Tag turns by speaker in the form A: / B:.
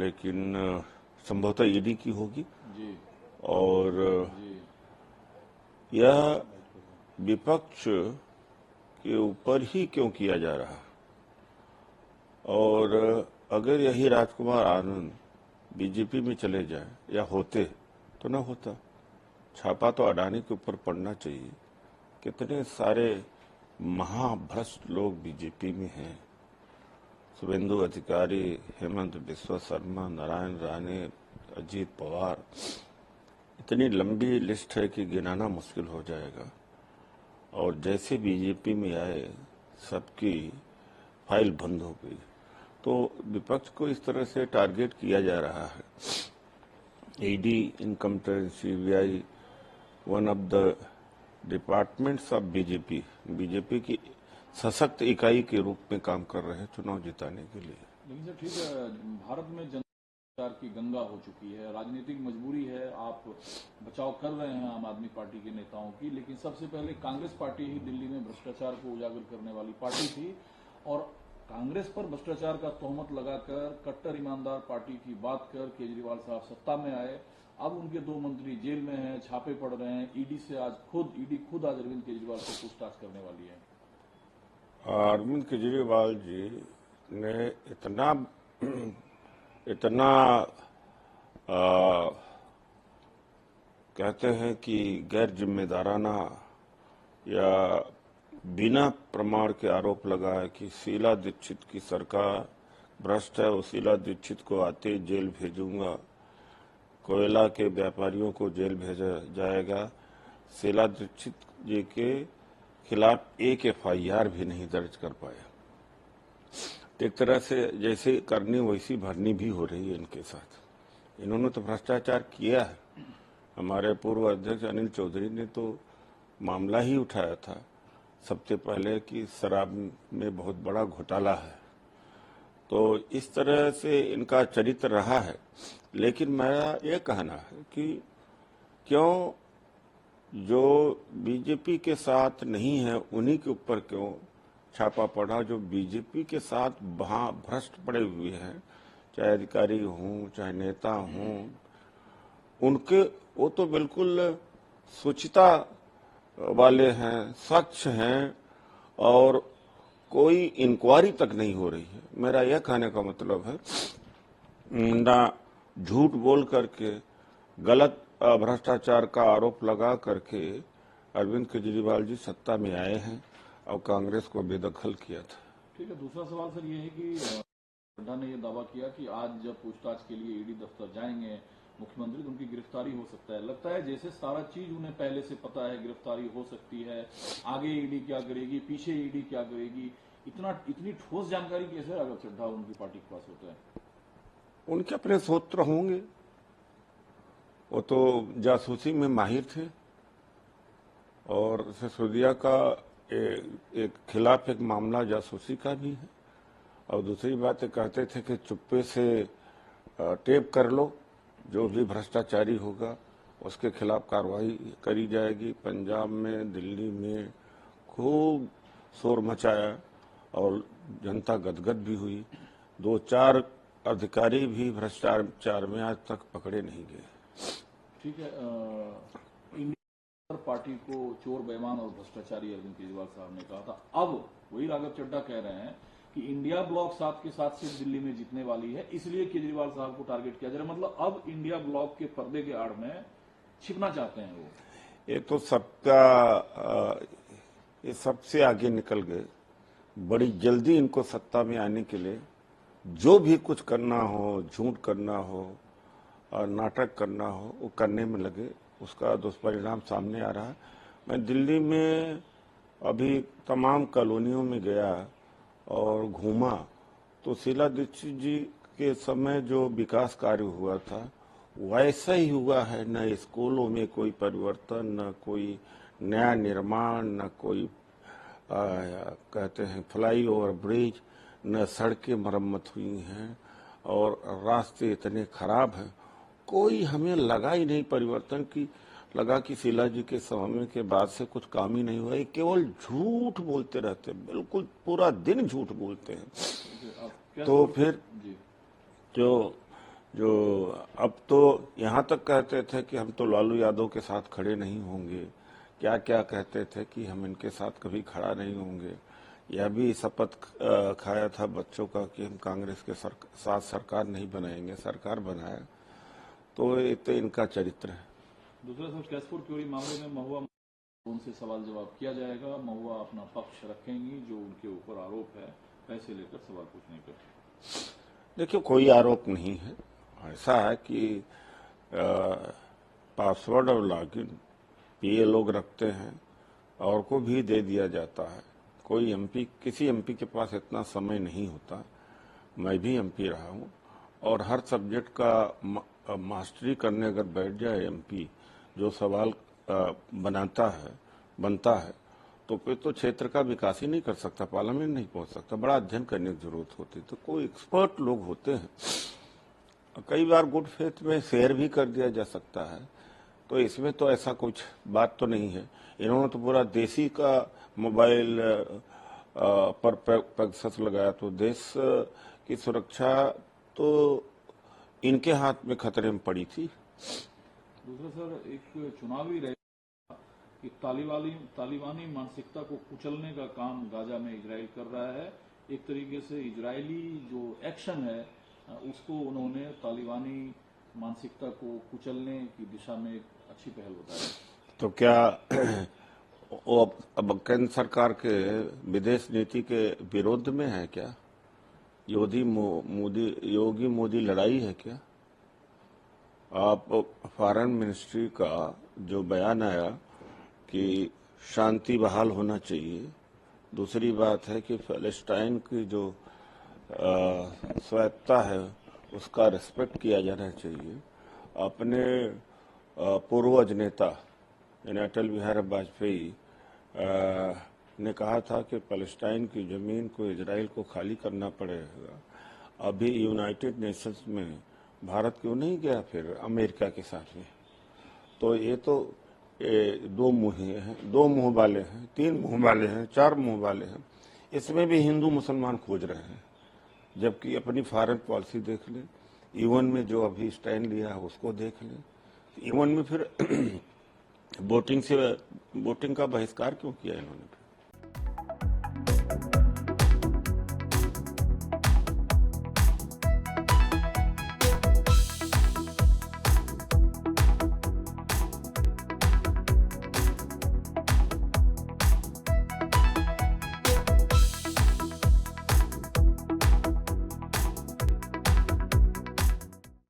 A: लेकिन संभवतः ईडी की होगी।
B: जी
A: और
B: जी
A: यह विपक्ष के ऊपर ही क्यों किया जा रहा। और अगर यही राजकुमार आनंद बीजेपी में चले जाए या होते तो न होता। छापा तो अडानी के ऊपर पड़ना चाहिए। कितने सारे महाभ्रष्ट लोग बीजेपी में हैं। शुभेंदु अधिकारी, हेमंत बिस्वा शर्मा, नारायण राणे, अजीत पवार, इतनी लंबी लिस्ट है कि गिनाना मुश्किल हो जाएगा। और जैसे बीजेपी में आए सबकी फाइल बंद हो गई। तो विपक्ष को इस तरह से टारगेट किया जा रहा है। ED, income tax, CBI one of the departments of BJP की सशक्त इकाई के रूप में काम कर रहे हैं चुनाव जिताने के लिए।
B: लेकिन सर ठीक है, भारत में जनता की गंगा हो चुकी है, राजनीतिक मजबूरी है, आप बचाव कर रहे हैं आम आदमी पार्टी के नेताओं की, लेकिन सबसे पहले कांग्रेस पार्टी ही दिल्ली में भ्रष्टाचार को उजागर करने वाली पार्टी थी और कांग्रेस पर भ्रष्टाचार का तोहमत लगाकर कट्टर ईमानदार पार्टी की बात कर केजरीवाल साहब सत्ता में आए। अब उनके 2 मंत्री जेल में हैं, छापे पड़ रहे हैं। ईडी खुद आज अरविंद केजरीवाल से पूछताछ करने वाली है।
A: अरविंद केजरीवाल जी ने इतना कहते हैं कि गैर जिम्मेदाराना या बिना प्रमाण के आरोप लगाया कि शीला दीक्षित की सरकार भ्रष्ट है, वो शीला दीक्षित को आते जेल भेजूंगा, कोयला के व्यापारियों को जेल भेजा जाएगा। शीला दीक्षित जी के खिलाफ एक एफआईआर भी नहीं दर्ज कर पाया। एक तरह से जैसे करनी वैसी भरनी भी हो रही है इनके साथ। इन्होंने तो भ्रष्टाचार किया है। हमारे पूर्व अध्यक्ष अनिल चौधरी ने तो मामला ही उठाया था सबसे पहले कि शराब में बहुत बड़ा घोटाला है। तो इस तरह से इनका चरित्र रहा है। लेकिन मेरा यह कहना है कि क्यों जो बीजेपी के साथ नहीं है उन्हीं के ऊपर क्यों छापा पड़ा। जो बीजेपी के साथ वहां भ्रष्ट पड़े हुए हैं, चाहे अधिकारी हों चाहे नेता हों, उनके वो तो बिल्कुल शुचिता वाले हैं, स्वच्छ हैं और कोई इंक्वायरी तक नहीं हो रही है। मेरा यह कहने का मतलब है ना, झूठ बोल करके गलत भ्रष्टाचार का आरोप लगा करके अरविंद केजरीवाल जी सत्ता में आए हैं और कांग्रेस को बेदखल किया था।
B: ठीक है, दूसरा सवाल सर ये है कि नड्डा ने यह दावा किया कि आज जब पूछताछ के लिए ईडी दफ्तर जाएंगे मुख्यमंत्री तो उनकी गिरफ्तारी हो सकता है। लगता है जैसे सारा चीज उन्हें पहले से पता है, गिरफ्तारी हो सकती है, आगे ईडी क्या करेगी, पीछे ईडी क्या करेगी। इतनी ठोस जानकारी कैसे राघव चड्ढा उनकी पार्टी के पास होता है?
A: उनके अपने सूत्र होंगे। वो तो जासूसी में माहिर थे और सिसोदिया का एक खिलाफ एक मामला जासूसी का भी है। और दूसरी बात कहते थे कि चुप्पे से टेप कर लो, जो भी भ्रष्टाचारी होगा उसके खिलाफ कार्रवाई करी जाएगी। पंजाब में, दिल्ली में खूब शोर मचाया और जनता गदगद भी हुई। 2-4 अधिकारी भी भ्रष्टाचार में आज तक पकड़े नहीं गए।
B: ठीक है, इंडिया पार्टी को चोर, बेईमान और भ्रष्टाचारी अरविंद केजरीवाल साहब ने कहा था। अब वही राघव चड्ढा कह रहे हैं कि इंडिया ब्लॉक 7 के साथ सिर्फ दिल्ली में जीतने वाली है, इसलिए केजरीवाल साहब को टारगेट किया जा रहा है। मतलब अब इंडिया ब्लॉक के पर्दे के आड़ में छिपना चाहते हैं वो।
A: ये तो सबका ये सबसे आगे निकल गए। बड़ी जल्दी इनको सत्ता में आने के लिए जो भी कुछ करना हो, झूठ करना हो और नाटक करना हो, वो करने में लगे। उसका दुष्परिणाम सामने आ रहा है। मैं दिल्ली में अभी तमाम कॉलोनियों में गया और घूमा तो शीला दीक्षित जी के समय जो विकास कार्य हुआ था वैसा ही हुआ है। न स्कूलों में कोई परिवर्तन, न कोई नया निर्माण, न कोई कहते हैं फ्लाईओवर ब्रिज, न सड़कें मरम्मत हुई हैं और रास्ते इतने खराब हैं। कोई हमें लगा ही नहीं परिवर्तन की। लगा कि शीला जी के समय के बाद से कुछ काम ही नहीं हुआ। ये केवल झूठ बोलते रहते, बिल्कुल पूरा दिन झूठ बोलते हैं। तो फिर जो जो अब तो यहाँ तक कहते थे कि हम तो लालू यादव के साथ खड़े नहीं होंगे, क्या क्या कहते थे कि हम इनके साथ कभी खड़ा नहीं होंगे। यह भी शपथ खाया था बच्चों का कि हम कांग्रेस के साथ सरकार नहीं बनाएंगे, सरकार बनाया। तो ये तो इनका चरित्र है।
B: दूसरा सर, कैसपुर चोरी मामले में महुआ उनसे सवाल जवाब किया जाएगा। महुआ अपना पक्ष रखेंगी, जो उनके ऊपर आरोप है पैसे लेकर सवाल पूछने का।
A: देखिए, कोई आरोप नहीं है। ऐसा है कि पासवर्ड और लॉगिन ये लोग रखते हैं और को भी दे दिया जाता है। कोई एमपी, किसी एमपी के पास इतना समय नहीं होता। मैं भी एमपी रहा हूं और हर सब्जेक्ट का मास्टरी करने अगर बैठ जाए एमपी, जो सवाल बनता है, तो फिर तो क्षेत्र का विकास ही नहीं कर सकता, पार्लियामेंट नहीं पहुंच सकता। बड़ा अध्ययन करने की जरूरत होती है। तो कोई एक्सपर्ट लोग होते हैं, कई बार गुड फेथ में शेयर भी कर दिया जा सकता है। तो इसमें तो ऐसा कुछ बात तो नहीं है। इन्होंने तो पूरा देसी का मोबाइल पर पेगासस लगाया, तो देश की सुरक्षा तो इनके हाथ में खतरे में पड़ी थी।
B: दूसरा सर, एक चुनावी रैली कि तालिबानी मानसिकता को कुचलने का काम गाजा में इजराइल कर रहा है। एक तरीके से इजरायली जो एक्शन है उसको उन्होंने तालिबानी मानसिकता को कुचलने की दिशा में एक अच्छी पहल बताया।
A: तो क्या वो अब केंद्र सरकार के विदेश नीति के विरोध में है क्या? योगी मोदी लड़ाई है क्या? आप फॉरेन मिनिस्ट्री का जो बयान आया कि शांति बहाल होना चाहिए, दूसरी बात है कि पैलेस्टाइन की जो स्वायत्ता है उसका रिस्पेक्ट किया जाना चाहिए। अपने पूर्वज नेता अटल बिहारी वाजपेयी ने कहा था कि पैलेस्टाइन की जमीन को इजराइल को खाली करना पड़ेगा। अभी यूनाइटेड नेशंस में भारत क्यों नहीं गया फिर अमेरिका के साथ में? तो ये तो दो मुंह वाले हैं, तीन मुंह वाले हैं, चार मुंह वाले हैं। इसमें भी हिंदू मुसलमान खोज रहे हैं, जबकि अपनी फॉरेन पॉलिसी देख लें, यूएन में जो अभी स्टैंड लिया है उसको देख लें। यूएन में फिर वोटिंग का बहिष्कार क्यों किया इन्होंने?